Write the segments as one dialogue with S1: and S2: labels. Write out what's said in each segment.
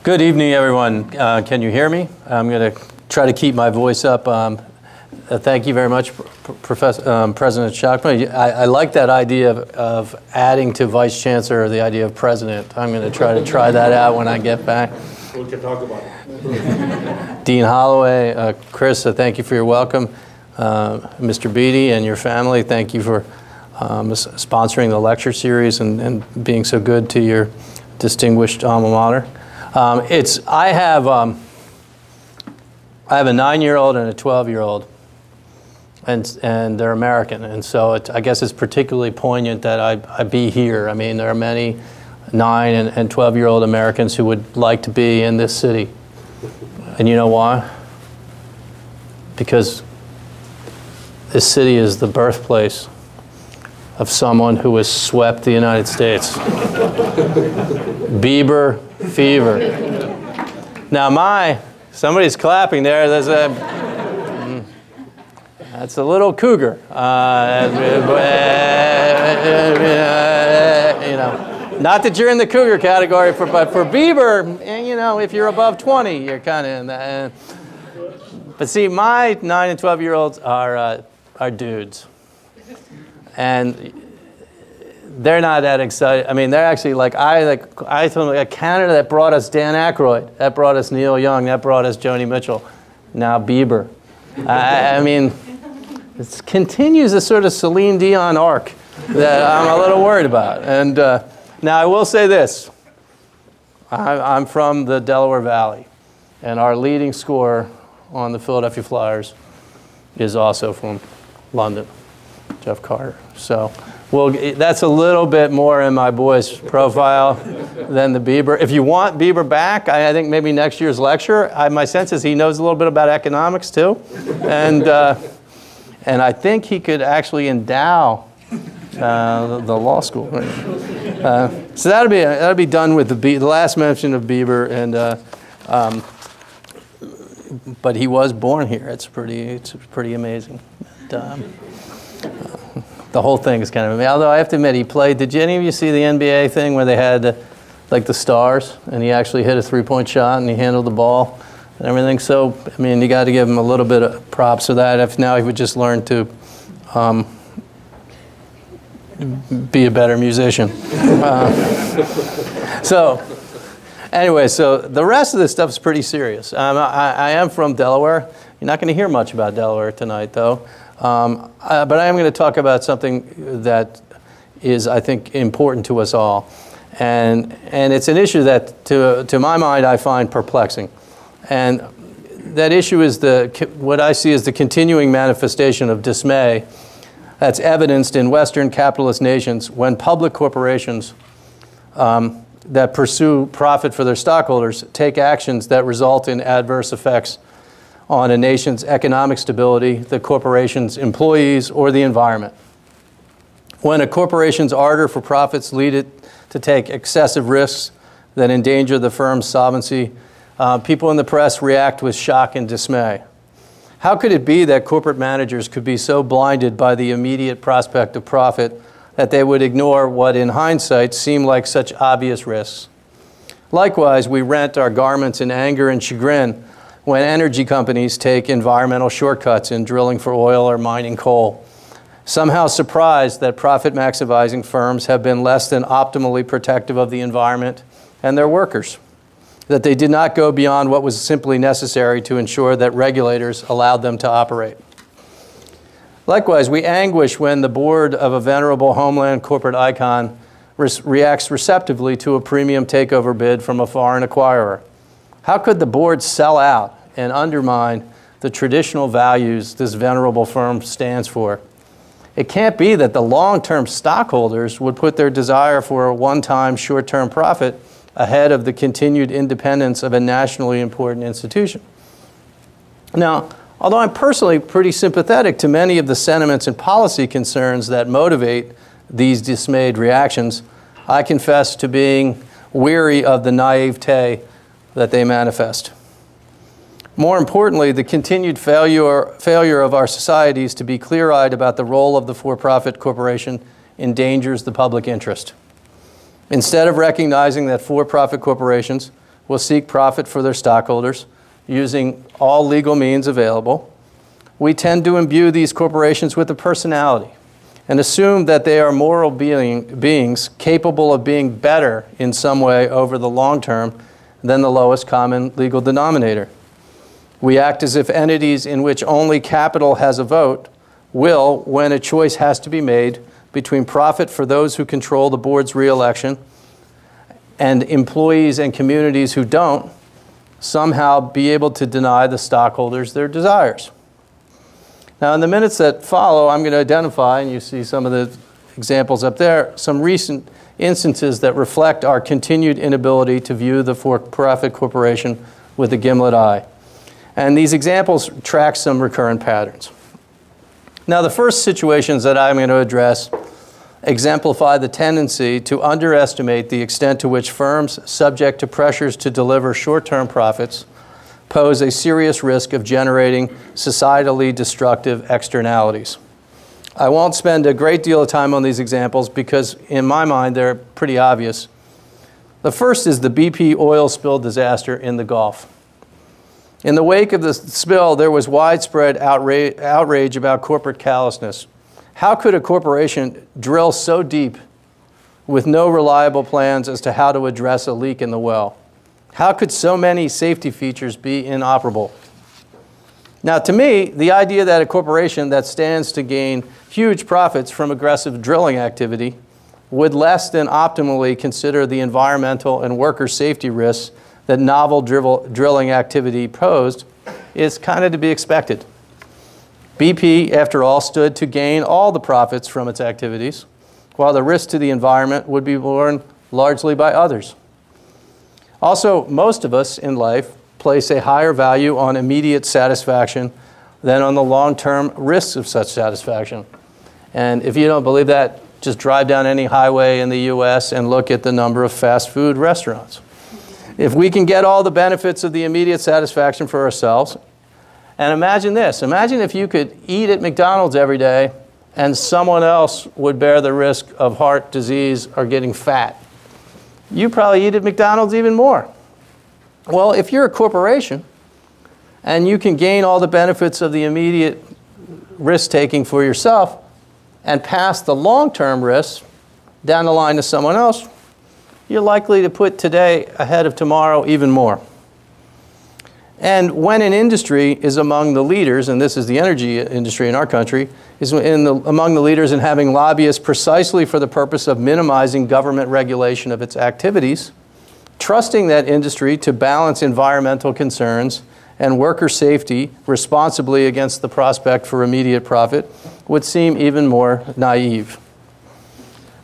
S1: Good evening, everyone. Can you hear me? I'm going to try to keep my voice up. Thank you very much, President Shockman. I like that idea of adding to Vice Chancellor the idea of President. I'm going to try that out when I get back.
S2: We can talk about it.
S1: Dean Holloway, Chris, thank you for your welcome. Mr. Beattie and your family, thank you for sponsoring the lecture series and being so good to your distinguished alma mater. I have a 9-year-old and a 12-year-old, and they're American, and so I guess it's particularly poignant that I be here. I mean, there are many 9 and 12-year-old Americans who would like to be in this city, and you know why? Because this city is the birthplace of someone who has swept the United States. Bieber fever. Now somebody's clapping there. That's a little cougar. You know, not that you're in the cougar category, but for Bieber, you know, if you're above 20, you're kind of in that. But see, my 9 and 12-year-olds are dudes. And they're not that excited. I mean, they're actually I told them, Canada that brought us Dan Aykroyd, that brought us Neil Young, that brought us Joni Mitchell, now Bieber. I mean, it continues a sort of Celine Dion arc that I'm a little worried about. And now I will say this. I'm from the Delaware Valley, and our leading scorer on the Philadelphia Flyers is also from London, Jeff Carter. So that's a little bit more in my boy's profile than the Bieber. If you want Bieber back, I think maybe next year's lecture, my sense is he knows a little bit about economics too. And I think he could actually endow the law school. So that'll be done with the last mention of Bieber. And but he was born here. It's pretty amazing. And, the whole thing is kind of amazing. Although I have to admit, he played. Did any of you see the NBA thing where they had like the stars, and he actually hit a three-point shot and he handled the ball and everything? So I mean, you got to give him a little bit of props for that. If now he would just learn to be a better musician. So anyway, so the rest of this stuff is pretty serious. I am from Delaware. You're not going to hear much about Delaware tonight, though. But I am going to talk about something that is, I think, important to us all. And it's an issue that, to my mind, I find perplexing. And that issue is what I see as the continuing manifestation of dismay that's evidenced in Western capitalist nations when public corporations that pursue profit for their stockholders take actions that result in adverse effects on a nation's economic stability, the corporation's employees, or the environment. When a corporation's ardor for profits lead it to take excessive risks that endanger the firm's solvency, people in the press react with shock and dismay. How could it be that corporate managers could be so blinded by the immediate prospect of profit that they would ignore what in hindsight seem like such obvious risks? Likewise, we rent our garments in anger and chagrin when energy companies take environmental shortcuts in drilling for oil or mining coal, somehow surprised that profit-maximizing firms have been less than optimally protective of the environment and their workers, that they did not go beyond what was simply necessary to ensure that regulators allowed them to operate. Likewise, we anguish when the board of a venerable homeland corporate icon reacts receptively to a premium takeover bid from a foreign acquirer. How could the board sell out and undermine the traditional values this venerable firm stands for? It can't be that the long-term stockholders would put their desire for a one-time short-term profit ahead of the continued independence of a nationally important institution. Now, although I'm personally pretty sympathetic to many of the sentiments and policy concerns that motivate these dismayed reactions, I confess to being weary of the naivete that they manifest. More importantly, the continued failure of our societies to be clear-eyed about the role of the for-profit corporation endangers the public interest. Instead of recognizing that for-profit corporations will seek profit for their stockholders using all legal means available. We tend to imbue these corporations with a personality and assume that they are moral beings capable of being better in some way over the long term than the lowest common legal denominator. We act as if entities in which only capital has a vote will, when a choice has to be made between profit for those who control the board's re-election and employees and communities who don't, somehow be able to deny the stockholders their desires. Now, in the minutes that follow, I'm going to identify, and you see some of the examples up there, some recent instances that reflect our continued inability to view the for-profit corporation with a gimlet eye. And these examples track some recurrent patterns. Now, the first situations that I'm going to address exemplify the tendency to underestimate the extent to which firms subject to pressures to deliver short-term profits pose a serious risk of generating societally destructive externalities. I won't spend a great deal of time on these examples because, in my mind, they're pretty obvious. The first is the BP oil spill disaster in the Gulf. In the wake of the spill, there was widespread outrage about corporate callousness. How could a corporation drill so deep with no reliable plans as to how to address a leak in the well? How could so many safety features be inoperable? Now, to me, the idea that a corporation that stands to gain huge profits from aggressive drilling activity would less than optimally consider the environmental and worker safety risks that novel drilling activity posed is kind of to be expected. BP, after all, stood to gain all the profits from its activities, while the risk to the environment would be borne largely by others. Also, most of us in life place a higher value on immediate satisfaction than on the long-term risks of such satisfaction. And if you don't believe that, just drive down any highway in the US and look at the number of fast food restaurants. If we can get all the benefits of the immediate satisfaction for ourselves, and imagine this, imagine if you could eat at McDonald's every day and someone else would bear the risk of heart disease or getting fat. You probably eat at McDonald's even more. Well, if you're a corporation and you can gain all the benefits of the immediate risk-taking for yourself and pass the long-term risks down the line to someone else, you're likely to put today ahead of tomorrow even more. And when an industry is among the leaders, and this is the energy industry in our country, is among the leaders in having lobbyists precisely for the purpose of minimizing government regulation of its activities, trusting that industry to balance environmental concerns and worker safety responsibly against the prospect for immediate profit would seem even more naive.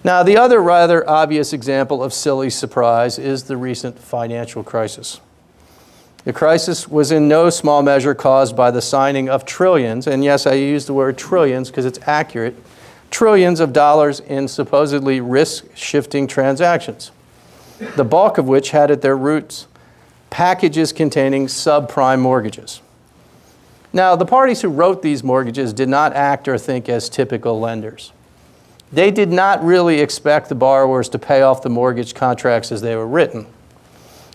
S1: Now, the other rather obvious example of silly surprise is the recent financial crisis. The crisis was in no small measure caused by the signing of trillions, and yes, I use the word trillions because it's accurate, trillions of dollars in supposedly risk-shifting transactions, the bulk of which had at their roots packages containing subprime mortgages. Now, the parties who wrote these mortgages did not act or think as typical lenders. They did not really expect the borrowers to pay off the mortgage contracts as they were written.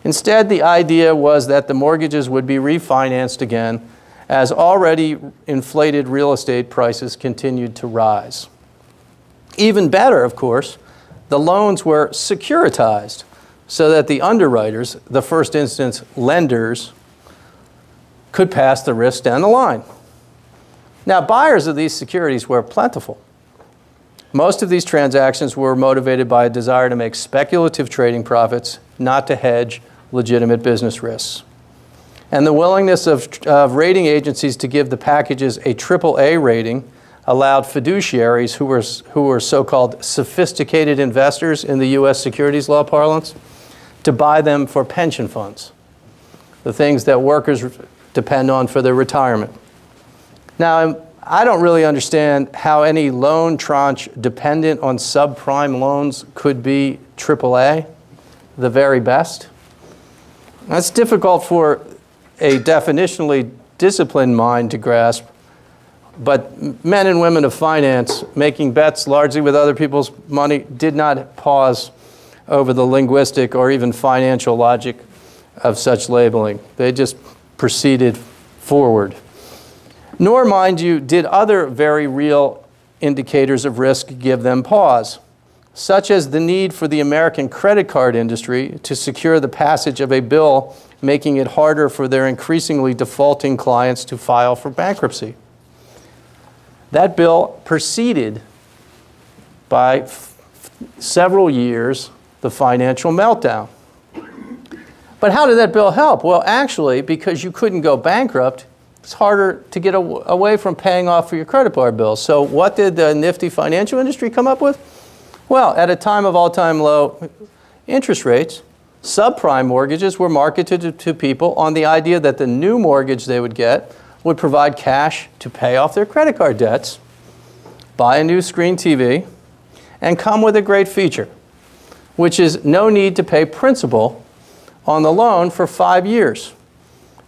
S1: Instead, the idea was that the mortgages would be refinanced again as already inflated real estate prices continued to rise. Even better, of course, the loans were securitized so that the underwriters, the first instance lenders, could pass the risk down the line. Now, buyers of these securities were plentiful. Most of these transactions were motivated by a desire to make speculative trading profits, not to hedge legitimate business risks. And the willingness of rating agencies to give the packages a AAA rating allowed fiduciaries who were so-called sophisticated investors in the US securities law parlance to buy them for pension funds, the things that workers depend on for their retirement. Now, I don't really understand how any loan tranche dependent on subprime loans could be AAA, the very best. That's difficult for a definitionally disciplined mind to grasp, but men and women of finance making bets largely with other people's money did not pause over the linguistic or even financial logic of such labeling. They just proceeded forward. Nor, mind you, did other very real indicators of risk give them pause, such as the need for the American credit card industry to secure the passage of a bill making it harder for their increasingly defaulting clients to file for bankruptcy. That bill preceded by several years the financial meltdown. But how did that bill help? Well, actually, because you couldn't go bankrupt, it's harder to get away from paying off for your credit card bills. So what did the nifty financial industry come up with? Well, at a time of all-time low interest rates, subprime mortgages were marketed to people on the idea that the new mortgage they would get would provide cash to pay off their credit card debts, buy a new screen TV, and come with a great feature, which is no need to pay principal on the loan for 5 years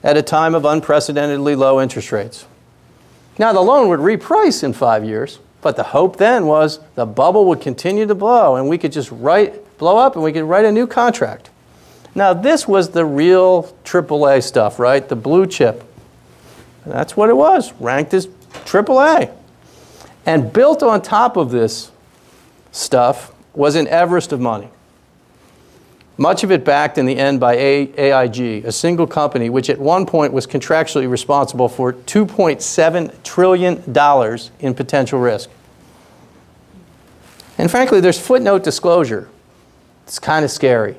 S1: at a time of unprecedentedly low interest rates. Now, the loan would reprice in 5 years, but the hope then was the bubble would continue to blow and we could just blow up and we could write a new contract. Now, this was the real AAA stuff, right? The blue chip. And that's what it was, ranked as AAA. And built on top of this stuff was an Everest of money. Much of it backed in the end by AIG, a single company which at one point was contractually responsible for $2.7 trillion in potential risk. And frankly, there's footnote disclosure. It's kind of scary.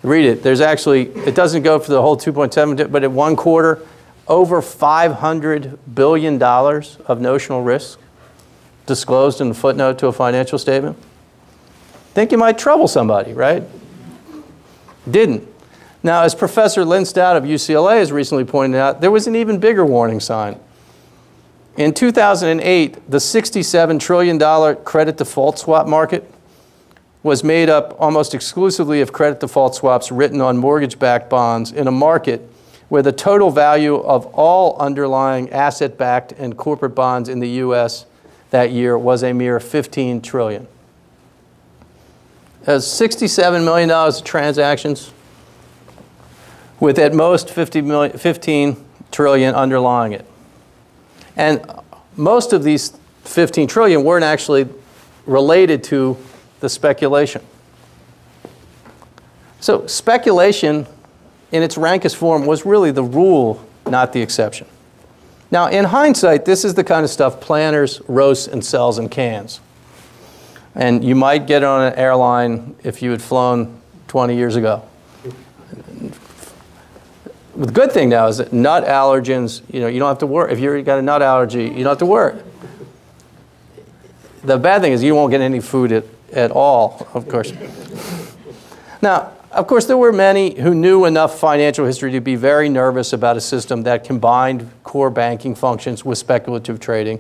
S1: Read it. There's actually, it doesn't go for the whole 2.7, but at one quarter, over $500 billion of notional risk disclosed in the footnote to a financial statement. Think you might trouble somebody, right? Didn't. Now, as Professor Lynn Stout of UCLA has recently pointed out, there was an even bigger warning sign. In 2008, the $67 trillion credit default swap market was made up almost exclusively of credit default swaps written on mortgage-backed bonds in a market where the total value of all underlying asset-backed and corporate bonds in the U.S. that year was a mere $15 trillion. Has $67 million of transactions with at most 15 trillion underlying it. And most of these 15 trillion weren't actually related to the speculation. So speculation in its rankest form was really the rule, not the exception. Now, in hindsight, this is the kind of stuff planners roast and sells in cans. And you might get it on an airline if you had flown 20 years ago. The good thing now is that nut allergens, you don't have to worry. If you've got a nut allergy, you don't have to worry. The bad thing is you won't get any food at all, of course. Now, of course, there were many who knew enough financial history to be very nervous about a system that combined core banking functions with speculative trading,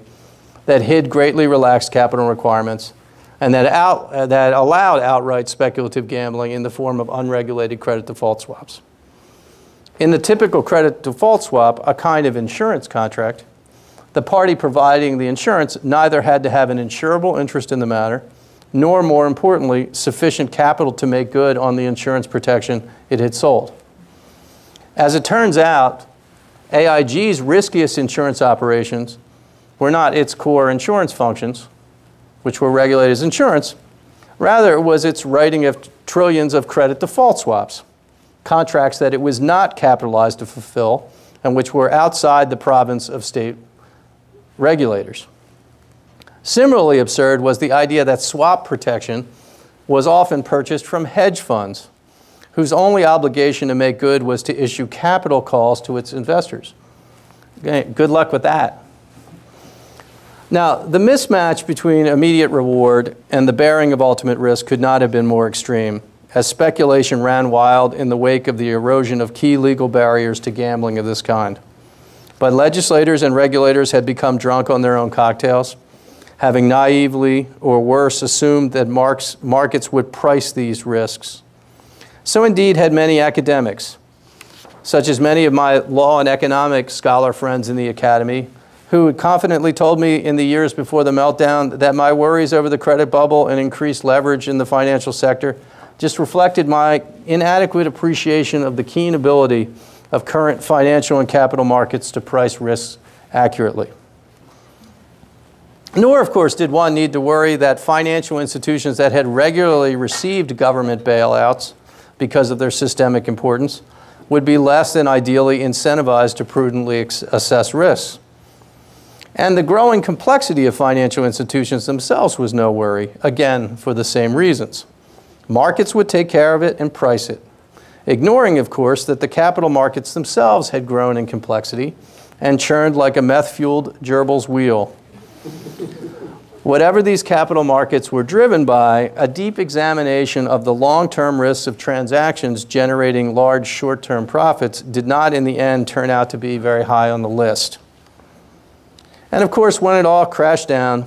S1: that hid greatly relaxed capital requirements, and that allowed outright speculative gambling in the form of unregulated credit default swaps. In the typical credit default swap, a kind of insurance contract, the party providing the insurance neither had to have an insurable interest in the matter, nor, more importantly, sufficient capital to make good on the insurance protection it had sold. As it turns out, AIG's riskiest insurance operations were not its core insurance functions, which were regulated as insurance. Rather, it was its writing of trillions of credit default swaps, contracts that it was not capitalized to fulfill and which were outside the province of state regulators. Similarly absurd was the idea that swap protection was often purchased from hedge funds, whose only obligation to make good was to issue capital calls to its investors. Okay, good luck with that. Now, the mismatch between immediate reward and the bearing of ultimate risk could not have been more extreme, as speculation ran wild in the wake of the erosion of key legal barriers to gambling of this kind. But legislators and regulators had become drunk on their own cocktails, having naively or worse assumed that markets would price these risks. So indeed had many academics, such as many of my law and economics scholar friends in the academy, who had confidently told me in the years before the meltdown that my worries over the credit bubble and increased leverage in the financial sector just reflected my inadequate appreciation of the keen ability of current financial and capital markets to price risks accurately. Nor, of course, did one need to worry that financial institutions that had regularly received government bailouts because of their systemic importance would be less than ideally incentivized to prudently assess risks. And the growing complexity of financial institutions themselves was no worry, again, for the same reasons. Markets would take care of it and price it, ignoring, of course, that the capital markets themselves had grown in complexity and churned like a meth-fueled gerbil's wheel. Whatever these capital markets were driven by, a deep examination of the long-term risks of transactions generating large short-term profits did not in the end turn out to be very high on the list. And of course, when it all crashed down,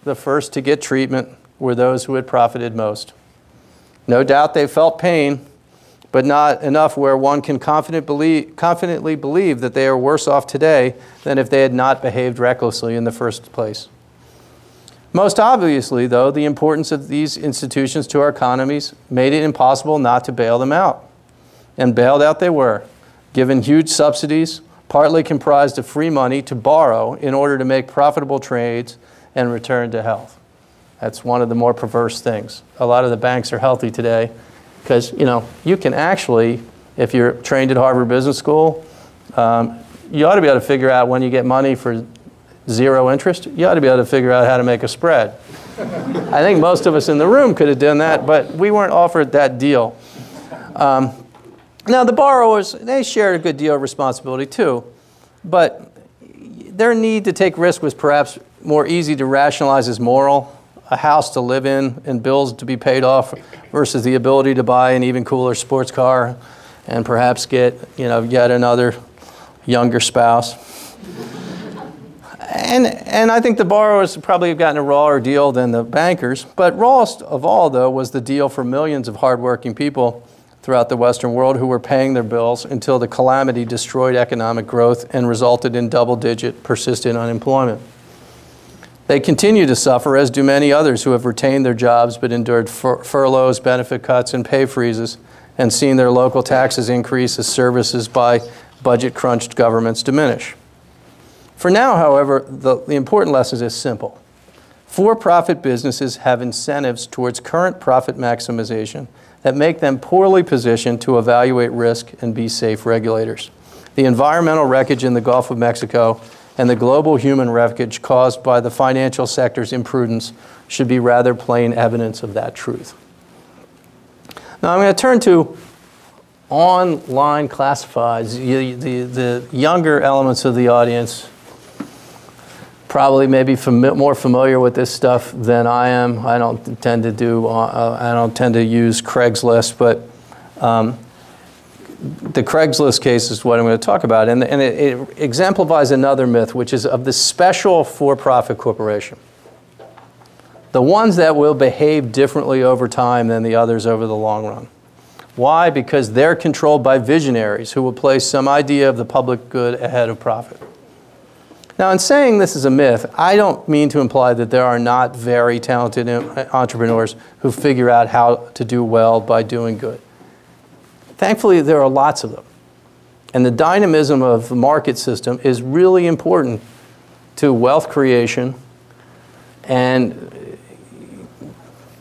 S1: the first to get treatment were those who had profited most. No doubt they felt pain, but not enough where one can confidently believe that they are worse off today than if they had not behaved recklessly in the first place. Most obviously, though, the importance of these institutions to our economies made it impossible not to bail them out. And bailed out they were, given huge subsidies, partly comprised of free money to borrow in order to make profitable trades and return to health. That's one of the more perverse things. A lot of the banks are healthy today because, you know, you can actually, if you're trained at Harvard Business School, you ought to be able to figure out when you get money for zero interest, you ought to be able to figure out how to make a spread. I think most of us in the room could have done that, but we weren't offered that deal. Now, the borrowers, they shared a good deal of responsibility too, but their need to take risk was perhaps more easy to rationalize as moral, a house to live in and bills to be paid off versus the ability to buy an even cooler sports car and perhaps get, you know, yet another younger spouse. And I think the borrowers probably have gotten a rawer deal than the bankers, but rawest of all, though, was the deal for millions of hardworking people throughout the Western world who were paying their bills until the calamity destroyed economic growth and resulted in double-digit persistent unemployment. They continue to suffer, as do many others who have retained their jobs but endured furloughs, benefit cuts, and pay freezes, and seen their local taxes increase as services by budget-crunched governments diminish. For now, however, the important lesson is simple. For-profit businesses have incentives towards current profit maximization that make them poorly positioned to evaluate risk and be safe regulators. The environmental wreckage in the Gulf of Mexico and the global human wreckage caused by the financial sector's imprudence should be rather plain evidence of that truth. Now I'm going to turn to online classifieds. The younger elements of the audience probably maybe more familiar with this stuff than I am. I don't tend to use Craigslist, but the Craigslist case is what I'm going to talk about, and it exemplifies another myth, which is of the special for-profit corporation. The ones that will behave differently over time than the others over the long run. Why? Because they're controlled by visionaries who will place some idea of the public good ahead of profit. Now, in saying this is a myth, I don't mean to imply that there are not very talented entrepreneurs who figure out how to do well by doing good. Thankfully, there are lots of them. And the dynamism of the market system is really important to wealth creation and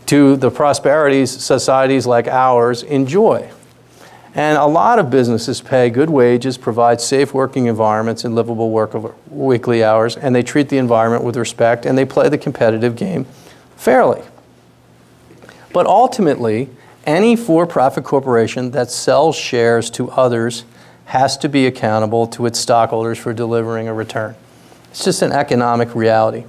S1: to the prosperities societies like ours enjoy. And a lot of businesses pay good wages, provide safe working environments and livable weekly hours, and they treat the environment with respect, and they play the competitive game fairly. But ultimately, any for-profit corporation that sells shares to others has to be accountable to its stockholders for delivering a return. It's just an economic reality.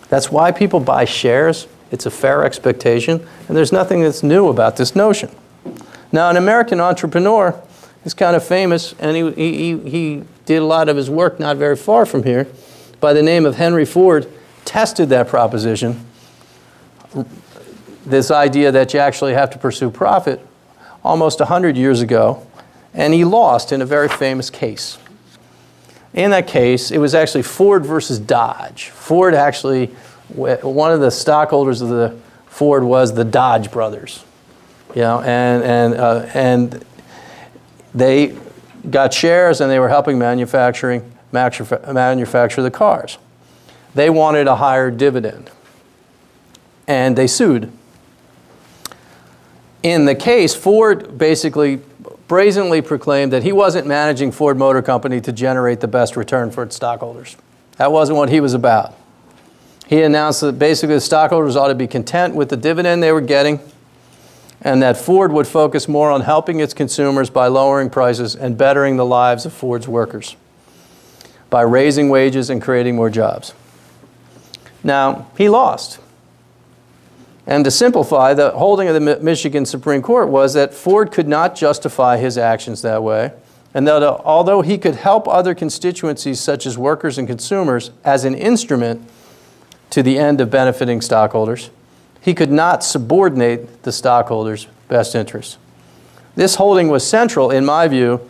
S1: That's why people buy shares. It's a fair expectation, and there's nothing that's new about this notion. Now, an American entrepreneur is kind of famous, and he did a lot of his work not very far from here, by the name of Henry Ford, tested that proposition, this idea that you actually have to pursue profit, almost 100 years ago, and he lost in a very famous case. In that case, it was actually Ford versus Dodge. Ford actually, one of the stockholders of the Ford was the Dodge brothers. you know, and they got shares and they were helping manufacture the cars. They wanted a higher dividend, and they sued. In the case, Ford basically brazenly proclaimed that he wasn't managing Ford Motor Company to generate the best return for its stockholders. That wasn't what he was about. He announced that basically the stockholders ought to be content with the dividend they were getting, and that Ford would focus more on helping its consumers by lowering prices and bettering the lives of Ford's workers by raising wages and creating more jobs. Now, he lost. And to simplify, the holding of the Michigan Supreme Court was that Ford could not justify his actions that way, and that although he could help other constituencies such as workers and consumers as an instrument to the end of benefiting stockholders, he could not subordinate the stockholders' best interests. This holding was central, in my view,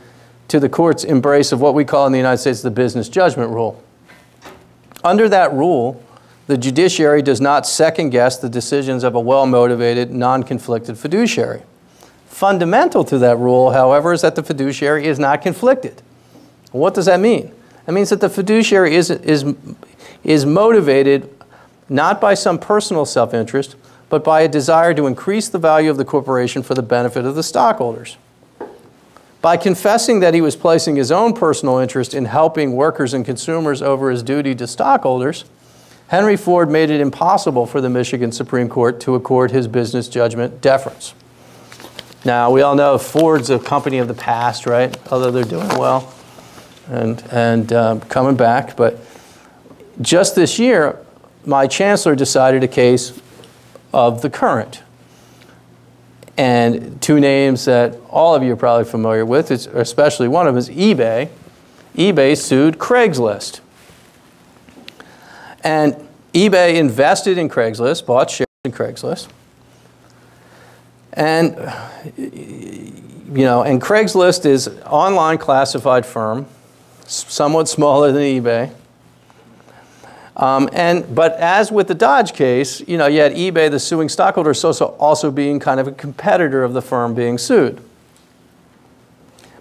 S1: to the court's embrace of what we call in the United States the business judgment rule. Under that rule, the judiciary does not second-guess the decisions of a well-motivated, non-conflicted fiduciary. Fundamental to that rule, however, is that the fiduciary is not conflicted. What does that mean? It means that the fiduciary is motivated not by some personal self-interest, but by a desire to increase the value of the corporation for the benefit of the stockholders. By confessing that he was placing his own personal interest in helping workers and consumers over his duty to stockholders, Henry Ford made it impossible for the Michigan Supreme Court to accord his business judgment deference. Now, we all know Ford's a company of the past, right? Although they're doing well and coming back. But just this year, my chancellor decided a case of the current. And two names that all of you are probably familiar with, especially one of them is eBay. eBay sued Craigslist. And eBay invested in Craigslist, bought shares in Craigslist. And, you know, and Craigslist is an online classified firm, somewhat smaller than eBay. But as with the Dodge case, you know, you had eBay, the suing stockholders, also being kind of a competitor of the firm being sued.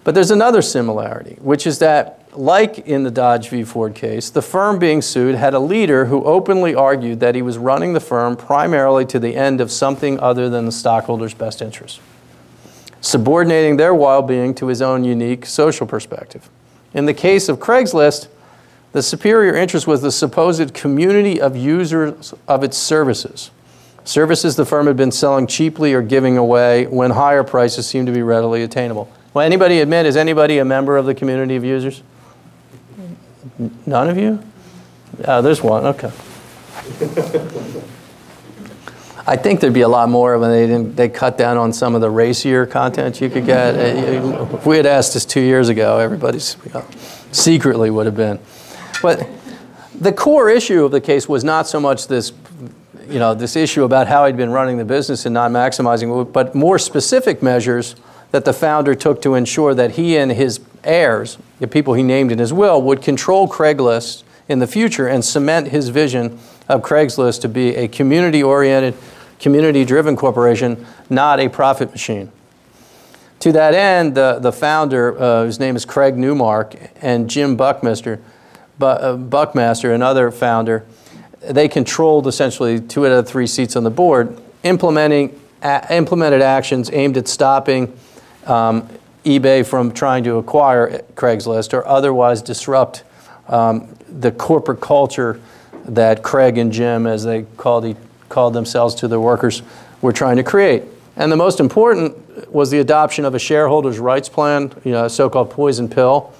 S1: But there's another similarity, which is that, like in the Dodge v. Ford case, the firm being sued had a leader who openly argued that he was running the firm primarily to the end of something other than the stockholders' best interest, subordinating their well-being to his own unique social perspective. In the case of Craigslist, the superior interest was the supposed community of users of its services. Services the firm had been selling cheaply or giving away when higher prices seemed to be readily attainable. Well, anybody admit, is anybody a member of the community of users? None of you? There's one, okay. I think there'd be a lot more when they cut down on some of the racier content you could get. If we had asked this 2 years ago, everybody's secretly would have been. But the core issue of the case was not so much this, you know, this issue about how he'd been running the business and not maximizing, but more specific measures that the founder took to ensure that he and his heirs, the people he named in his will, would control Craigslist in the future and cement his vision of Craigslist to be a community-oriented, community-driven corporation, not a profit machine. To that end, the founder, whose name is Craig Newmark, and Jim Buckmaster, another founder, they controlled essentially 2 out of 3 seats on the board, implemented actions aimed at stopping eBay from trying to acquire Craigslist or otherwise disrupt the corporate culture that Craig and Jim, as they called themselves to their workers, were trying to create. And the most important was the adoption of a shareholders' rights plan, you know, a so-called poison pill,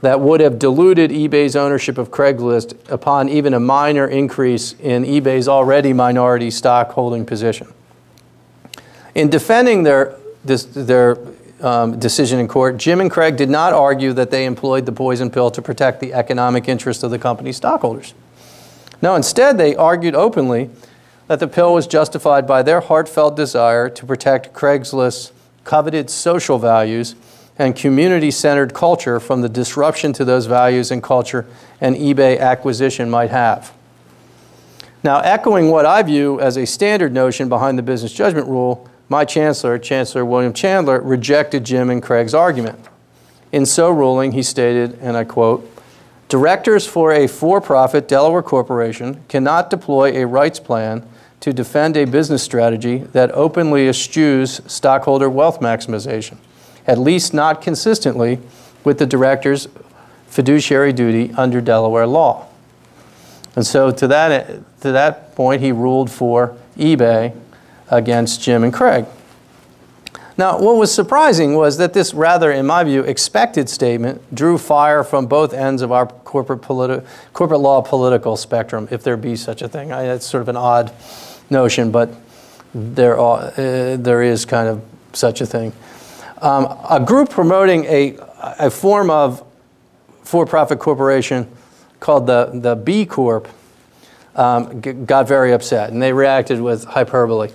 S1: that would have diluted eBay's ownership of Craigslist upon even a minor increase in eBay's already minority stock holding position. In defending their decision in court, Jim and Craig did not argue that they employed the poison pill to protect the economic interest of the company's stockholders. No, instead they argued openly that the pill was justified by their heartfelt desire to protect Craigslist's coveted social values and community-centered culture from the disruption to those values and culture an eBay acquisition might have. Now, echoing what I view as a standard notion behind the business judgment rule, my Chancellor, Chancellor William Chandler, rejected Jim and Craig's argument. In so ruling, he stated, and I quote, "Directors for a for-profit Delaware corporation cannot deploy a rights plan to defend a business strategy that openly eschews stockholder wealth maximization, at least not consistently with the director's fiduciary duty under Delaware law." And so to that point, he ruled for eBay against Jim and Craig. Now, what was surprising was that this rather, in my view, expected statement drew fire from both ends of our corporate law political spectrum, if there be such a thing. It's sort of an odd notion, but there is kind of such a thing. A group promoting a form of for-profit corporation called the B Corp got very upset, and they reacted with hyperbole.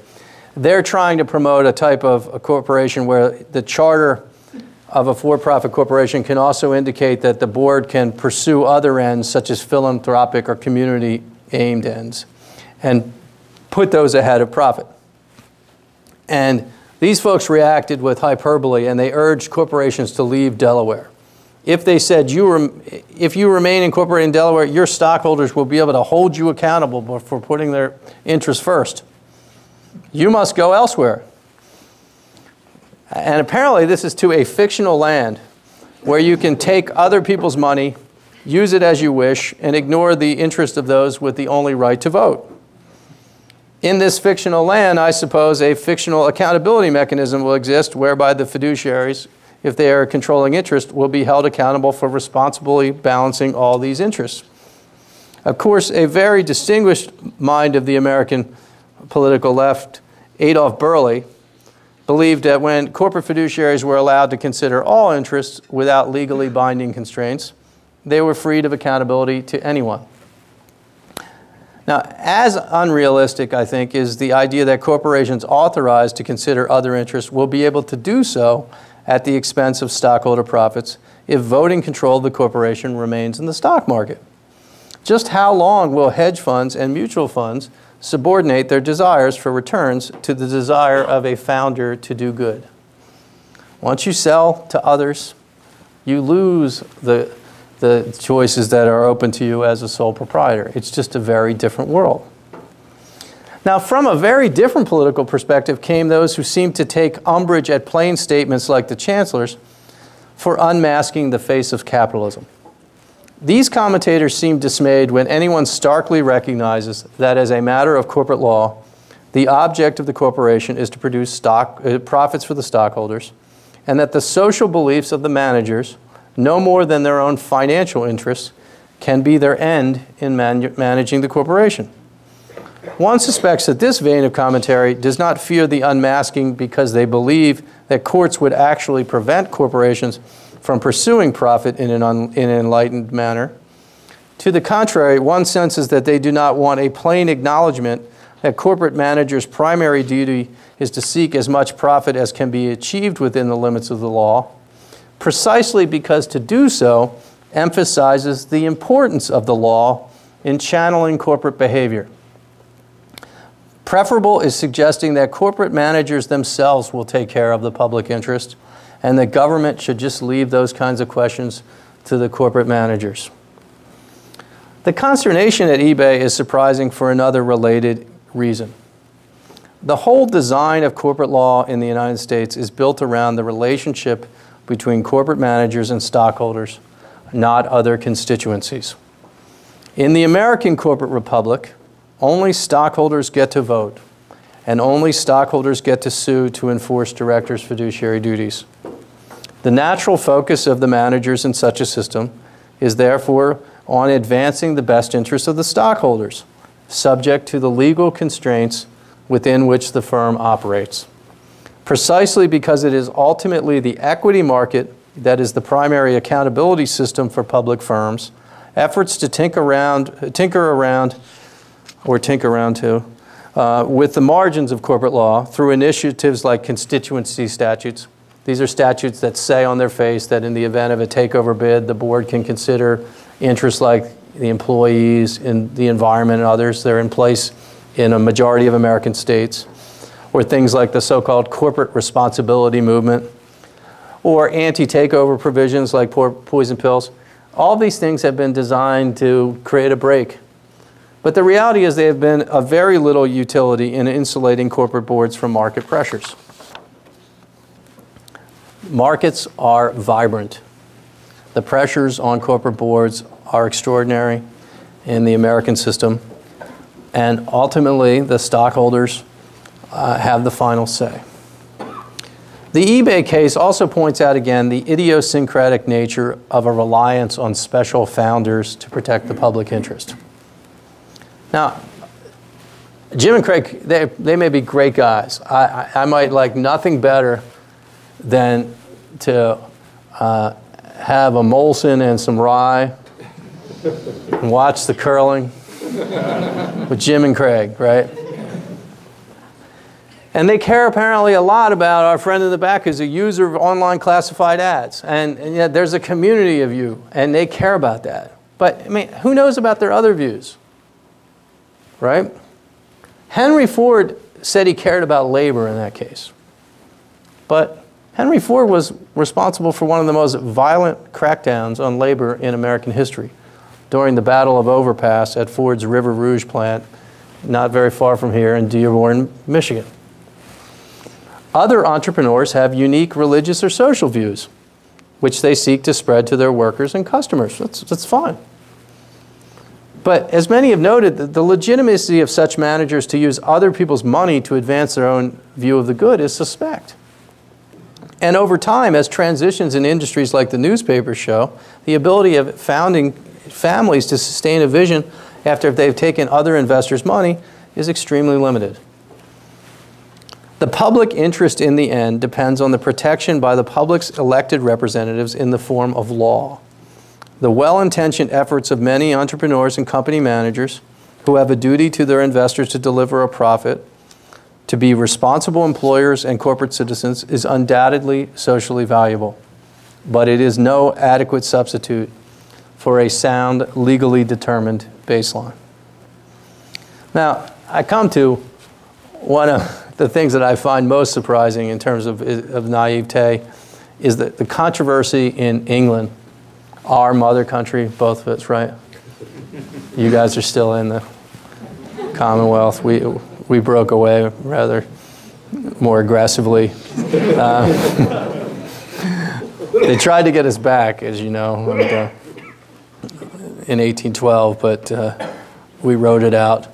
S1: They're trying to promote a type of a corporation where the charter of a for-profit corporation can also indicate that the board can pursue other ends, such as philanthropic or community-aimed ends, and put those ahead of profit. And these folks reacted with hyperbole, and they urged corporations to leave Delaware. If they said, if you remain incorporated in Delaware, your stockholders will be able to hold you accountable for putting their interests first. You must go elsewhere. And apparently this is to a fictional land where you can take other people's money, use it as you wish, and ignore the interest of those with the only right to vote. In this fictional land, I suppose a fictional accountability mechanism will exist whereby the fiduciaries, if they are controlling interest, will be held accountable for responsibly balancing all these interests. Of course, a very distinguished mind of the American political left, Adolph Burley, believed that when corporate fiduciaries were allowed to consider all interests without legally binding constraints, they were freed of accountability to anyone. Now, as unrealistic, I think, is the idea that corporations authorized to consider other interests will be able to do so at the expense of stockholder profits if voting control of the corporation remains in the stock market. Just how long will hedge funds and mutual funds subordinate their desires for returns to the desire of a founder to do good? Once you sell to others, you lose the choices that are open to you as a sole proprietor. It's just a very different world. Now, from a very different political perspective came those who seemed to take umbrage at plain statements like the Chancellor's for unmasking the face of capitalism. These commentators seem dismayed when anyone starkly recognizes that as a matter of corporate law, the object of the corporation is to produce profits for the stockholders, and that the social beliefs of the managers, no more than their own financial interests, can be their end in managing the corporation. One suspects that this vein of commentary does not fear the unmasking because they believe that courts would actually prevent corporations from pursuing profit in an enlightened manner. To the contrary, one senses that they do not want a plain acknowledgement that corporate managers' primary duty is to seek as much profit as can be achieved within the limits of the law, precisely because to do so emphasizes the importance of the law in channeling corporate behavior. Preferable is suggesting that corporate managers themselves will take care of the public interest, and that government should just leave those kinds of questions to the corporate managers. The consternation at eBay is surprising for another related reason. The whole design of corporate law in the United States is built around the relationship between corporate managers and stockholders, not other constituencies. In the American corporate republic, only stockholders get to vote, and only stockholders get to sue to enforce directors' fiduciary duties. The natural focus of the managers in such a system is therefore on advancing the best interests of the stockholders, subject to the legal constraints within which the firm operates. Precisely because it is ultimately the equity market that is the primary accountability system for public firms, efforts to tinker around with the margins of corporate law through initiatives like constituency statutes. These are statutes that say on their face that in the event of a takeover bid, the board can consider interests like the employees, in the environment, and others. They're in place in a majority of American states. or things like the so-called corporate responsibility movement, or anti-takeover provisions like poison pills. All these things have been designed to create a break. But the reality is they have been of very little utility in insulating corporate boards from market pressures. Markets are vibrant. The pressures on corporate boards are extraordinary in the American system. And ultimately, the stockholders have the final say. The eBay case also points out again the idiosyncratic nature of a reliance on special founders to protect the public interest. Now, Jim and Craig, they may be great guys. I might like nothing better than to have a Molson and some rye and watch the curling with Jim and Craig, right? And they care apparently a lot about our friend in the back who's a user of online classified ads. And yet there's a community of you, and they care about that. But I mean, who knows about their other views, right? Henry Ford said he cared about labor in that case. But Henry Ford was responsible for one of the most violent crackdowns on labor in American history during the Battle of Overpass at Ford's River Rouge plant, not very far from here in Dearborn, Michigan. Other entrepreneurs have unique religious or social views, which they seek to spread to their workers and customers. That's fine. But as many have noted, the legitimacy of such managers to use other people's money to advance their own view of the good is suspect. And over time, as transitions in industries like the newspaper show, the ability of founding families to sustain a vision after they've taken other investors' money is extremely limited. The public interest in the end depends on the protection by the public's elected representatives in the form of law. The well-intentioned efforts of many entrepreneurs and company managers who have a duty to their investors to deliver a profit, to be responsible employers and corporate citizens, is undoubtedly socially valuable. But it is no adequate substitute for a sound, legally determined baseline. Now, I come to one of the things that I find most surprising in terms of naivete is that the controversy in England, our mother country, both of us, right? You guys are still in the Commonwealth. We broke away rather more aggressively. They tried to get us back, as you know, in 1812, but we rode it out.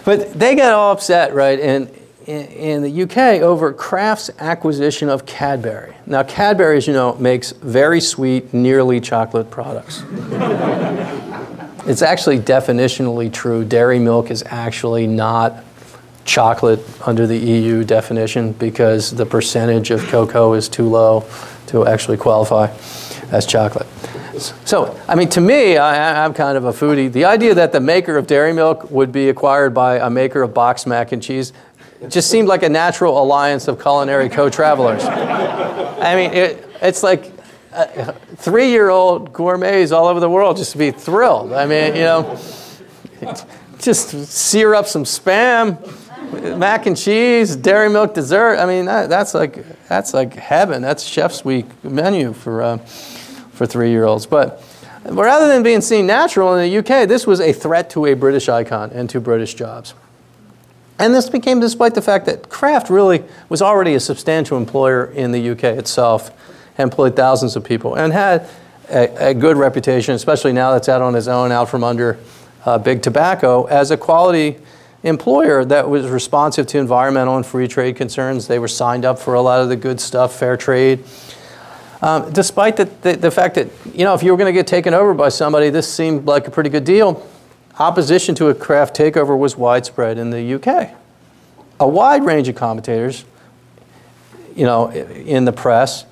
S1: But they got all upset, right, in the UK over Kraft's acquisition of Cadbury. Now, Cadbury, as you know, makes very sweet, nearly chocolate products. It's actually definitionally true. Dairy milk is actually not chocolate under the EU definition because the percentage of cocoa is too low to actually qualify as chocolate. So, I mean, to me, I'm kind of a foodie. The idea that the maker of dairy milk would be acquired by a maker of boxed mac and cheese just seemed like a natural alliance of culinary co-travelers. I mean, it's like 3-year-old gourmets all over the world just to be thrilled. I mean, you know, just sear up some Spam, mac and cheese, dairy milk dessert. I mean, that's like heaven. That's Chef's Week menu for 3-year-olds. But rather than being seen natural in the UK, this was a threat to a British icon and to British jobs. And this became despite the fact that Kraft really was already a substantial employer in the UK itself, employed thousands of people, and had a good reputation, especially now that's out on his own, out from under big tobacco, as a quality employer that was responsive to environmental and free trade concerns. They were signed up for a lot of the good stuff, fair trade. Despite the fact that, you know, if you were going to get taken over by somebody, this seemed like a pretty good deal. Opposition to a Kraft takeover was widespread in the UK. A wide range of commentators, you know, in the press,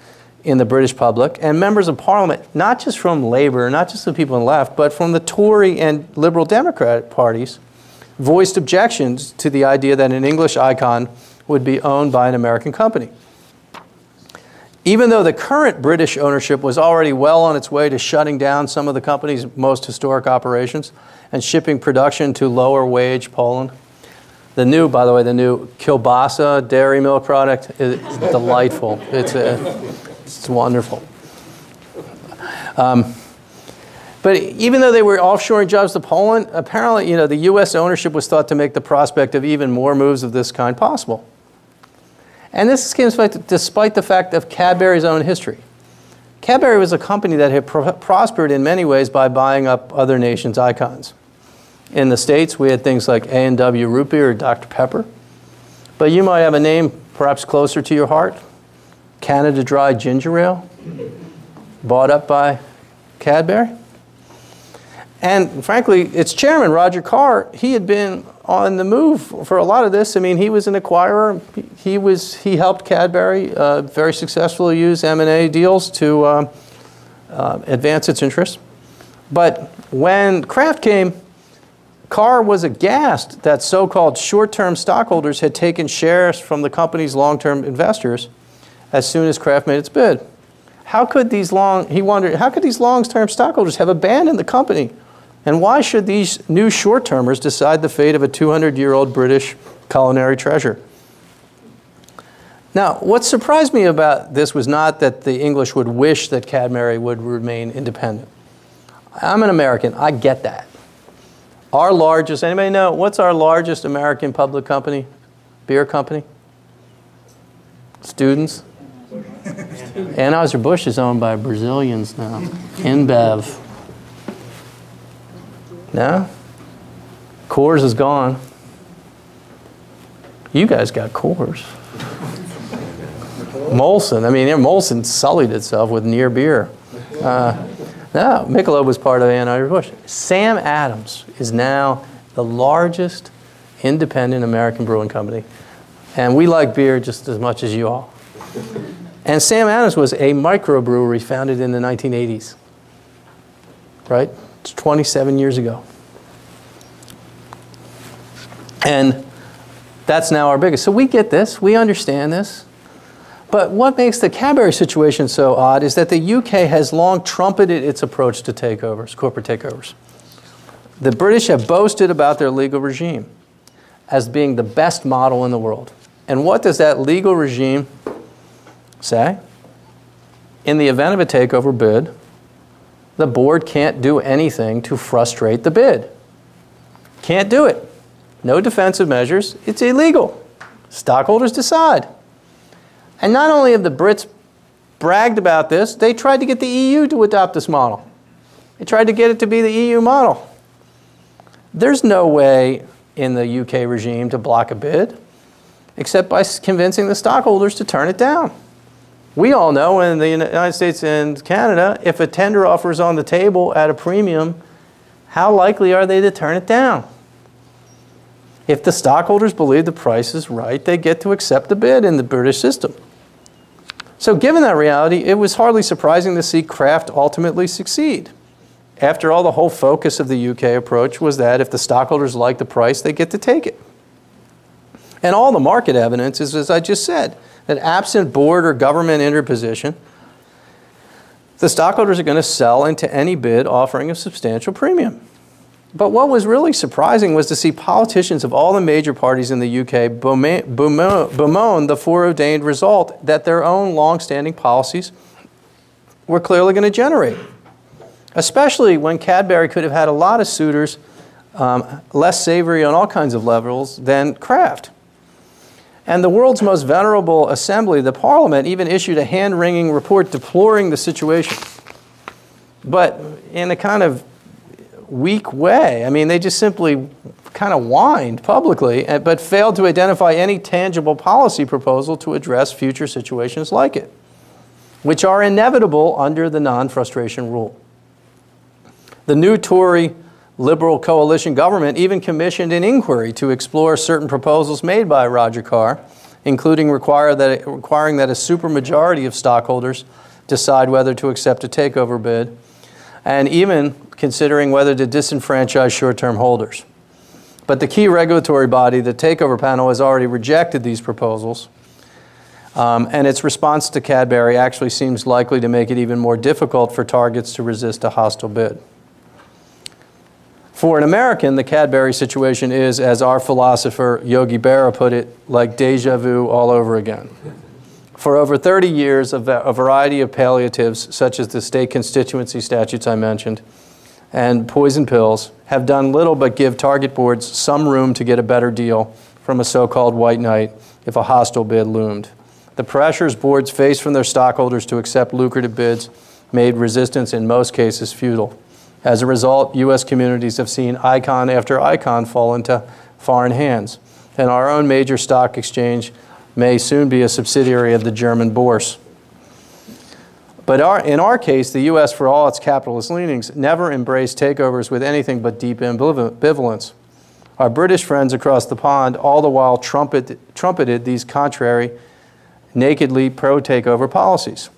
S1: in the British public, and members of Parliament, not just from Labour, not just the people on the left, but from the Tory and Liberal Democratic parties, voiced objections to the idea that an English icon would be owned by an American company. Even though the current British ownership was already well on its way to shutting down some of the company's most historic operations and shipping production to lower wage Poland, The new, by the way, the new kielbasa dairy milk product is delightful. It's wonderful. But even though they were offshoring jobs to Poland, apparently, the U.S. ownership was thought to make the prospect of even more moves of this kind possible. And this came despite the fact of Cadbury's own history. Cadbury was a company that had prospered in many ways by buying up other nations' icons. In the States, we had things like A&W Root Beer or Dr. Pepper. But you might have a name perhaps closer to your heart, Canada Dry Ginger Ale, bought up by Cadbury. And frankly, its chairman, Roger Carr, he had been on the move for a lot of this. I mean, he was an acquirer. He helped Cadbury very successfully use M&A deals to advance its interests. But when Kraft came, Carr was aghast that so-called short-term stockholders had taken shares from the company's long-term investors as soon as Kraft made its bid. He wondered, how could these long-term stockholders have abandoned the company? And why should these new short-termers decide the fate of a 200-year-old British culinary treasure? Now, what surprised me about this was not that the English would wish that Cadbury would remain independent. I'm an American. I get that. Our largest, anybody know, what's our largest American public company, beer company? Students? Anheuser-Busch is owned by Brazilians now. InBev. No? Coors is gone. You guys got Coors. Molson, Molson sullied itself with near beer. No, Michelob was part of Anheuser-Busch. Sam Adams is now the largest independent American brewing company. And we like beer just as much as you all. And Sam Adams was a microbrewery founded in the 1980s. Right? It's 27 years ago. And that's now our biggest. So we get this. We understand this. But what makes the Cadbury situation so odd is that the UK has long trumpeted its approach to takeovers, corporate takeovers. The British have boasted about their legal regime as being the best model in the world. And what does that legal regime say? In the event of a takeover bid, the board can't do anything to frustrate the bid. Can't do it. No defensive measures. It's illegal. Stockholders decide. And not only have the Brits bragged about this, they tried to get the EU to adopt this model. They tried to get it to be the EU model. There's no way in the UK regime to block a bid except by convincing the stockholders to turn it down. We all know in the United States and Canada, if a tender offer is on the table at a premium, how likely are they to turn it down? If the stockholders believe the price is right, they get to accept the bid in the British system. So given that reality, it was hardly surprising to see Kraft ultimately succeed. After all, the whole focus of the UK approach was that if the stockholders like the price, they get to take it. And all the market evidence is, as I just said, that absent board or government interposition, the stockholders are going to sell into any bid offering a substantial premium. But what was really surprising was to see politicians of all the major parties in the UK bemoan the foreordained result that their own long-standing policies were clearly going to generate. Especially when Cadbury could have had a lot of suitors, less savory on all kinds of levels than Kraft. And the world's most venerable assembly, the Parliament, even issued a hand-wringing report deploring the situation. But in a kind of weak way. I mean, they just simply kind of whined publicly, but failed to identify any tangible policy proposal to address future situations like it, which are inevitable under the non-frustration rule. The new Tory Liberal coalition government even commissioned an inquiry to explore certain proposals made by Roger Carr, including requiring that a supermajority of stockholders decide whether to accept a takeover bid, and even considering whether to disenfranchise short-term holders. But the key regulatory body, the takeover panel, has already rejected these proposals, and its response to Cadbury actually seems likely to make it even more difficult for targets to resist a hostile bid. For an American, the Cadbury situation is, as our philosopher Yogi Berra put it, like deja vu all over again. For over 30 years, a variety of palliatives, such as the state constituency statutes I mentioned, and poison pills, have done little but give target boards some room to get a better deal from a so-called white knight if a hostile bid loomed. The pressures boards face from their stockholders to accept lucrative bids made resistance in most cases futile. As a result, U.S. communities have seen icon after icon fall into foreign hands, and our own major stock exchange may soon be a subsidiary of the German Bourse. But in our case, the U.S., for all its capitalist leanings, never embraced takeovers with anything but deep ambivalence. Our British friends across the pond all the while trumpeted these contrary, nakedly pro-takeover policies.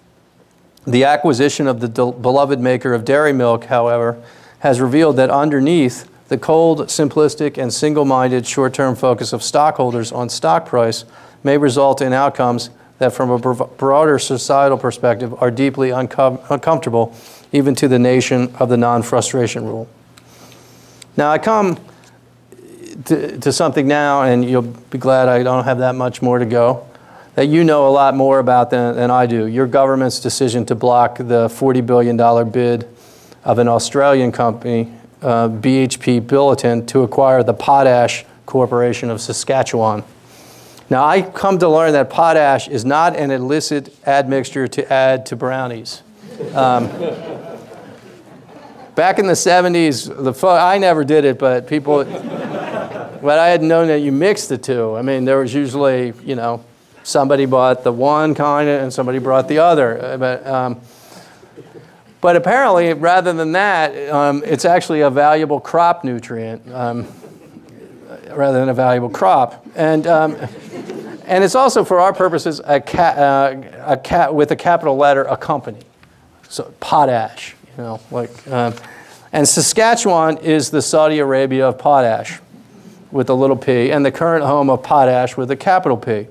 S1: The acquisition of the beloved maker of dairy milk, however, has revealed that underneath the cold, simplistic, and single-minded short-term focus of stockholders on stock price may result in outcomes that from a broader societal perspective are deeply uncomfortable, even to the nation of the non-frustration rule. Now I come to something now, and you'll be glad I don't have that much more to go, that you know a lot more about than I do. Your government's decision to block the $40 billion bid of an Australian company, BHP Billiton, to acquire the Potash Corporation of Saskatchewan. Now, I come to learn that potash is not an illicit admixture to add to brownies. Back in the 70s, I never did it, but people, but I had known that you mixed the two. I mean, there was usually, you know, somebody bought the one kind and somebody brought the other. But apparently, rather than that, it's actually a valuable crop nutrient rather than a valuable crop. And it's also, for our purposes, with a capital letter, a company. So potash, you know, like, and Saskatchewan is the Saudi Arabia of potash with a little p, and the current home of potash with a capital P.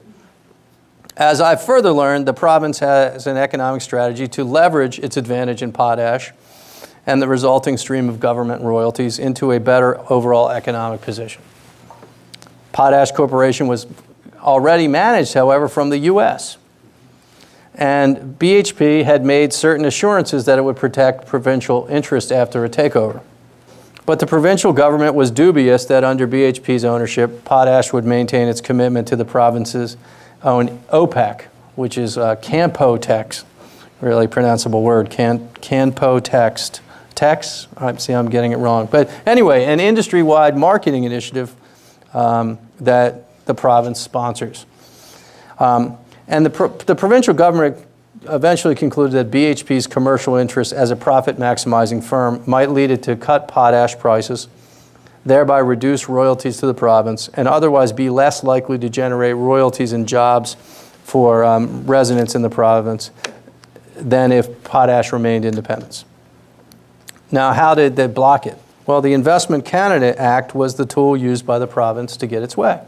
S1: As I've further learned, the province has an economic strategy to leverage its advantage in potash and the resulting stream of government royalties into a better overall economic position. Potash Corporation was already managed, however, from the U.S. And BHP had made certain assurances that it would protect provincial interest after a takeover. But the provincial government was dubious that under BHP's ownership, Potash would maintain its commitment to the province's own OPEC, which is Campotex, really pronounceable word, Campotex. I'm getting it wrong. But anyway, an industry-wide marketing initiative that the province sponsors. And the provincial government eventually concluded that BHP's commercial interest as a profit-maximizing firm might lead it to cut potash prices, thereby reduce royalties to the province, and otherwise be less likely to generate royalties and jobs for residents in the province than if potash remained independent. Now, how did they block it? Well, the Investment Canada Act was the tool used by the province to get its way.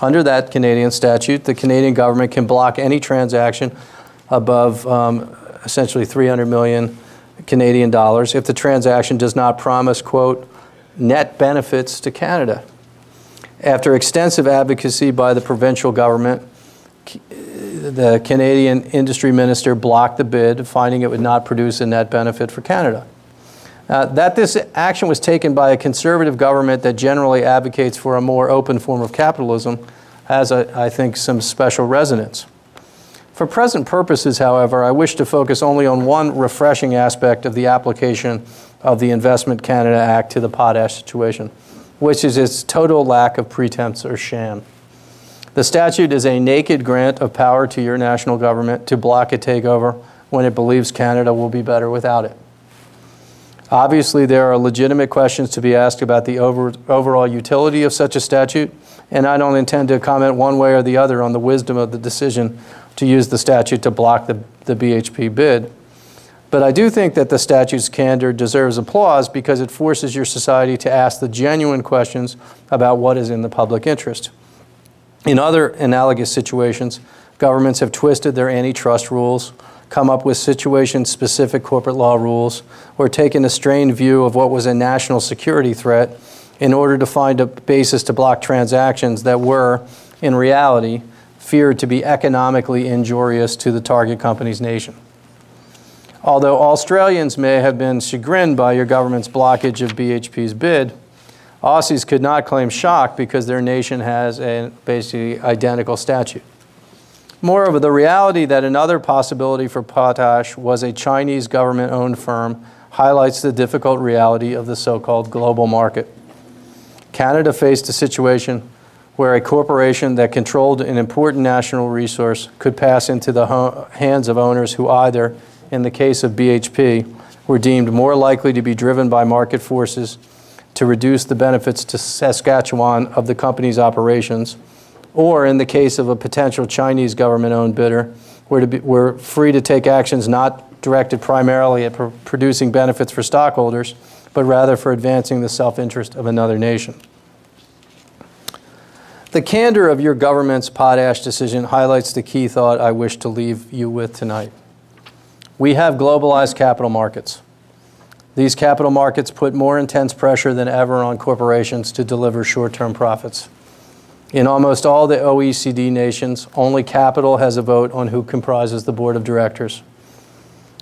S1: Under that Canadian statute, the Canadian government can block any transaction above essentially 300 million Canadian dollars if the transaction does not promise, quote, net benefits to Canada. After extensive advocacy by the provincial government, the Canadian industry minister blocked the bid, finding it would not produce a net benefit for Canada. That this action was taken by a conservative government that generally advocates for a more open form of capitalism has, I think, some special resonance. For present purposes, however, I wish to focus only on one refreshing aspect of the application of the Investment Canada Act to the potash situation, which is its total lack of pretense or sham. The statute is a naked grant of power to your national government to block a takeover when it believes Canada will be better without it. Obviously, there are legitimate questions to be asked about the overall utility of such a statute, and I don't intend to comment one way or the other on the wisdom of the decision to use the statute to block the BHP bid. But I do think that the statute's candor deserves applause because it forces your society to ask the genuine questions about what is in the public interest. In other analogous situations, governments have twisted their antitrust rules come up with situation-specific corporate law rules, or taken a strained view of what was a national security threat in order to find a basis to block transactions that were, in reality, feared to be economically injurious to the target company's nation. Although Australians may have been chagrined by your government's blockage of BHP's bid, Aussies could not claim shock because their nation has a basically identical statute. Moreover, the reality that another possibility for Potash was a Chinese government-owned firm highlights the difficult reality of the so-called global market. Canada faced a situation where a corporation that controlled an important national resource could pass into the hands of owners who either, in the case of BHP, were deemed more likely to be driven by market forces to reduce the benefits to Saskatchewan of the company's operations, or in the case of a potential Chinese government-owned bidder, were free to take actions not directed primarily at producing benefits for stockholders, but rather for advancing the self-interest of another nation. The candor of your government's Potash decision highlights the key thought I wish to leave you with tonight. We have globalized capital markets. These capital markets put more intense pressure than ever on corporations to deliver short-term profits. In almost all the OECD nations, only capital has a vote on who comprises the board of directors.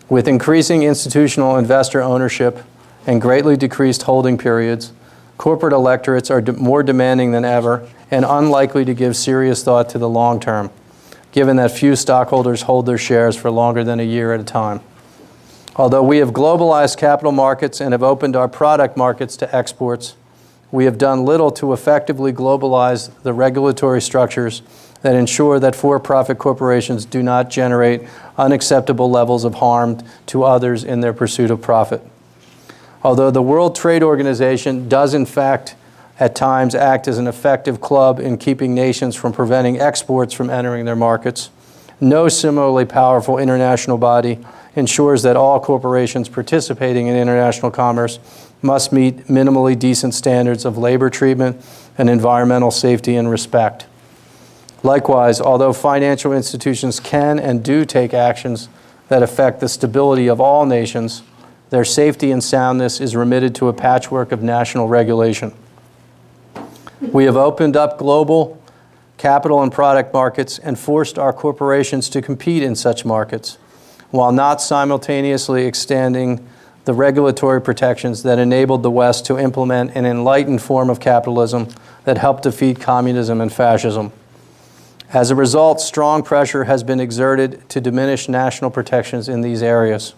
S1: With increasing institutional investor ownership and greatly decreased holding periods, corporate electorates are more demanding than ever and unlikely to give serious thought to the long term, given that few stockholders hold their shares for longer than a year at a time. Although we have globalized capital markets and have opened our product markets to exports, we have done little to effectively globalize the regulatory structures that ensure that for-profit corporations do not generate unacceptable levels of harm to others in their pursuit of profit. Although the World Trade Organization does in fact at times act as an effective club in keeping nations from preventing exports from entering their markets, no similarly powerful international body ensures that all corporations participating in international commerce must meet minimally decent standards of labor treatment and environmental safety and respect. Likewise, although financial institutions can and do take actions that affect the stability of all nations, their safety and soundness is remitted to a patchwork of national regulation. We have opened up global capital and product markets and forced our corporations to compete in such markets, while not simultaneously extending the regulatory protections that enabled the West to implement an enlightened form of capitalism that helped defeat communism and fascism. As a result, strong pressure has been exerted to diminish national protections in these areas.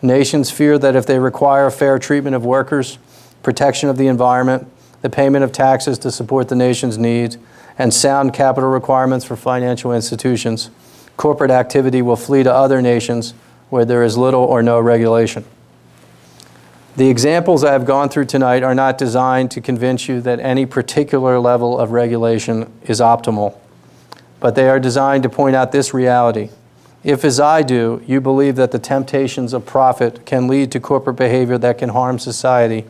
S1: Nations fear that if they require fair treatment of workers, protection of the environment, the payment of taxes to support the nation's needs, and sound capital requirements for financial institutions, corporate activity will flee to other nations where there is little or no regulation. The examples I have gone through tonight are not designed to convince you that any particular level of regulation is optimal, but they are designed to point out this reality. If, as I do, you believe that the temptations of profit can lead to corporate behavior that can harm society,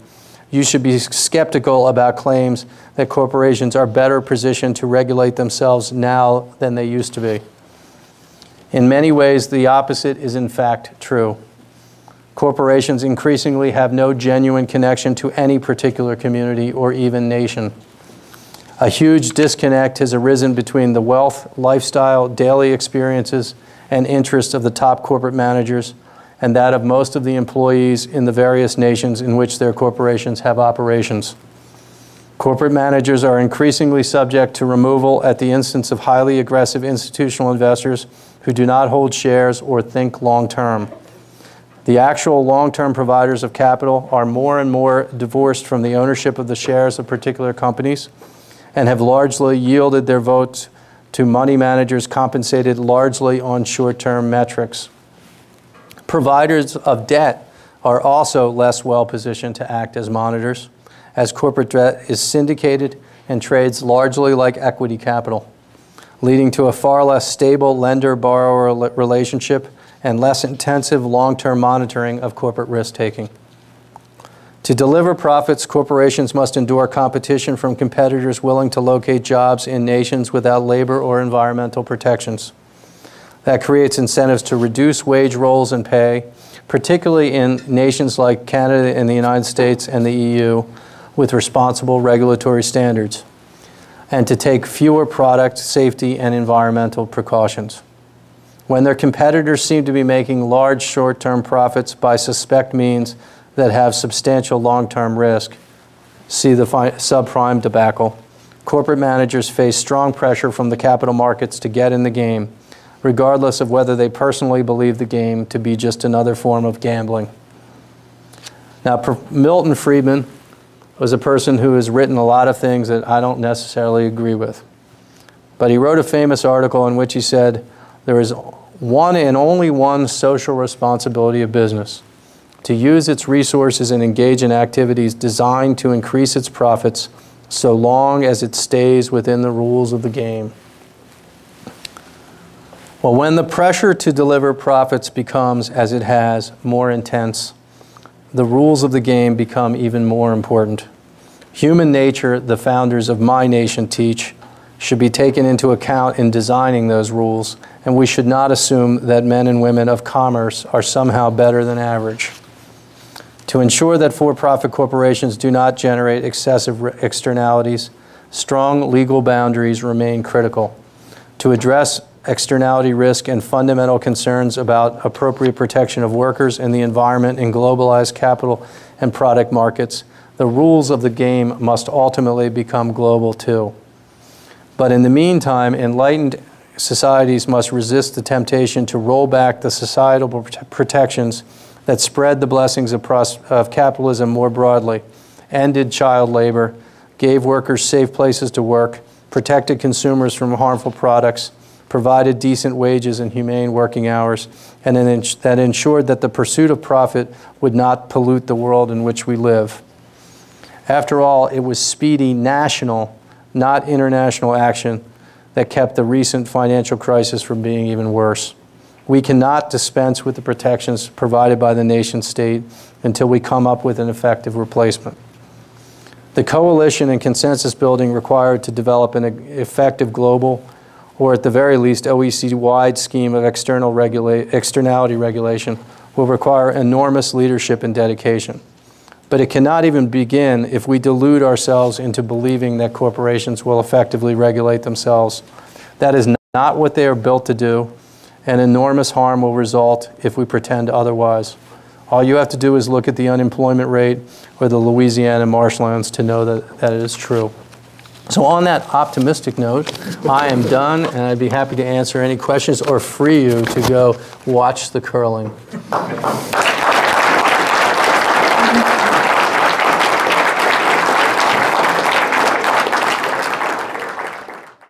S1: you should be skeptical about claims that corporations are better positioned to regulate themselves now than they used to be. In many ways, the opposite is in fact true. Corporations increasingly have no genuine connection to any particular community or even nation. A huge disconnect has arisen between the wealth, lifestyle, daily experiences, and interests of the top corporate managers and that of most of the employees in the various nations in which their corporations have operations. Corporate managers are increasingly subject to removal at the instance of highly aggressive institutional investors who do not hold shares or think long-term. The actual long-term providers of capital are more and more divorced from the ownership of the shares of particular companies and have largely yielded their votes to money managers compensated largely on short-term metrics. Providers of debt are also less well-positioned to act as monitors, as corporate debt is syndicated and trades largely like equity capital, leading to a far less stable lender-borrower relationship and less intensive long-term monitoring of corporate risk-taking. To deliver profits, corporations must endure competition from competitors willing to locate jobs in nations without labor or environmental protections. that creates incentives to reduce wage rolls and pay, particularly in nations like Canada and the United States and the EU, with responsible regulatory standards, and to take fewer product safety and environmental precautions. When their competitors seem to be making large short-term profits by suspect means that have substantial long-term risk, see the subprime debacle, corporate managers face strong pressure from the capital markets to get in the game, regardless of whether they personally believe the game to be just another form of gambling. Now, Milton Friedman was a person who has written a lot of things that I don't necessarily agree with. But he wrote a famous article in which he said, there is one and only one social responsibility of business: to use its resources and engage in activities designed to increase its profits so long as it stays within the rules of the game. Well, when the pressure to deliver profits becomes, as it has, more intense, the rules of the game become even more important. Human nature, the founders of my nation teach, should be taken into account in designing those rules, and we should not assume that men and women of commerce are somehow better than average. To ensure that for-profit corporations do not generate excessive externalities, strong legal boundaries remain critical. To address externality risk and fundamental concerns about appropriate protection of workers and the environment in globalized capital and product markets, the rules of the game must ultimately become global too. But in the meantime, enlightened societies must resist the temptation to roll back the societal protections that spread the blessings of capitalism more broadly, ended child labor, gave workers safe places to work, protected consumers from harmful products, provided decent wages and humane working hours, and that ensured that the pursuit of profit would not pollute the world in which we live. After all, it was speedy national, not international action that kept the recent financial crisis from being even worse. We cannot dispense with the protections provided by the nation state until we come up with an effective replacement. The coalition and consensus building required to develop an effective global, or at the very least OECD-wide scheme of externality regulation will require enormous leadership and dedication. But it cannot even begin if we delude ourselves into believing that corporations will effectively regulate themselves. That is not what they are built to do, and enormous harm will result if we pretend otherwise. All you have to do is look at the unemployment rate or the Louisiana marshlands to know that it is true. So on that optimistic note, I am done, and I'd be happy to answer any questions or free you to go watch the curling.